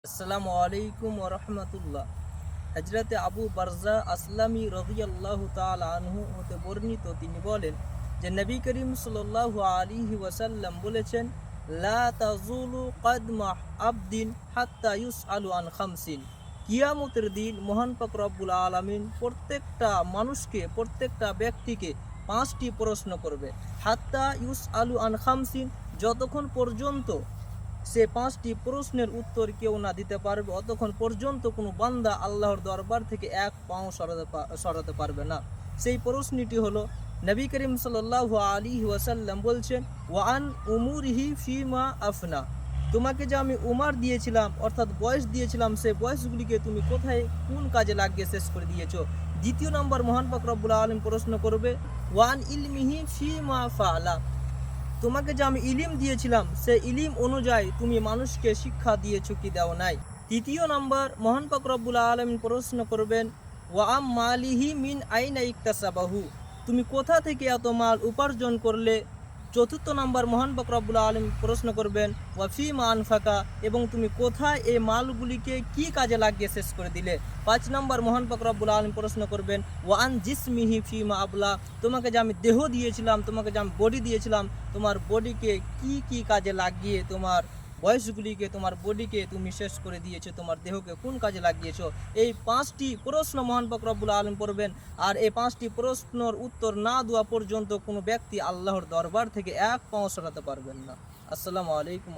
আসসালামু আলাইকুম ওয়া রাহমাতুল্লাহ। হযরতে আবু বারজা আসলামী রাদিয়াল্লাহু তাআলা আনহু হতে বর্ণিত, তিনি বলেন যে নবী করিম সাল্লাল্লাহু আলাইহি ওয়াসাল্লাম বলেছেন, লা তাযুলু কদমা আবদিন হাত্তা ইউসআলু আন খামসিন। কিয়ামতের দিন মহান পাক রব্বুল আলামিন প্রত্যেকটা মানুষকে, প্রত্যেকটা ব্যক্তিকে পাঁচটি প্রশ্ন করবে। হাত্তা ইউসআলু আন খামসিন, যতক্ষণ পর্যন্ত সে পাঁচটি প্রশ্নের উত্তর কেউ না দিতে পারবে, অতক্ষণ পর্যন্ত কোনো বান্দা আল্লাহর দরবার থেকে এক পাও সরাতে পারবে না। সেই প্রশ্নটি হলো, নবী করিম সাল্লাল্লাহু আলাইহি ওয়াসাল্লাম বলছেন, ওয়ান উমুরিহি ফিমা আফনা। তোমাকে যে আমি উমার দিয়েছিলাম, অর্থাৎ বয়স দিয়েছিলাম, সেই বয়সগুলিকে তুমি কোথায়, কোন কাজে লাগিয়ে শেষ করে দিয়েছো। দ্বিতীয় নম্বর, মহান পাক রব্বুল আলামিন প্রশ্ন করবে, ওয়ান ইলমিহি ফিমা ফাআলা। তোমাকে যে আমি ইলিম দিয়েছিলাম, সে ইলিম অনুযায়ী তুমি মানুষকে শিক্ষা দিয়েছো কি দাও নাই। তৃতীয় নম্বর, মহান পাক রব্বুল আলামিন প্রশ্ন করবেন, ওয়া আম মালিহি মিন আইনা ইকতাসাবাহু। তুমি কোথা থেকে এত মাল উপার্জন করলে। চতুর্থ নম্বর, মহান পাক রব্বুল আলামিন প্রশ্ন করবেন, ওয়া ফিমা আনফাকা, এবং তুমি কোথায় এই মালগুলিকে কি কাজে লাগিয়ে শেষ করে দিলে। পাঁচ নম্বর, মহান পাক রব্বুল আলামিন প্রশ্ন করবেন, ওয়া আন জিসমিহি ফিমা আবলা। তোমাকে যে আমি দেহ দিয়েছিলাম, তোমাকে যে আমি বডি দিয়েছিলাম, তোমার বডিকে কি কি কাজে লাগিয়ে তোমার বয়সগুলিকে, তোমার বডিকে তুমি শেষ করে দিয়েছো, তোমার দেহকে কোন কাজে লাগিয়েছো। এই পাঁচটি প্রশ্ন মহান পাক রব্বুল আলামিন করবেন। আর এই পাঁচটি প্রশ্নের উত্তর না দেওয়া পর্যন্ত কোনো ব্যক্তি আল্লাহর দরবার থেকে এক পাও সরাতে পারবেন না। আসসালামু আলাইকুম।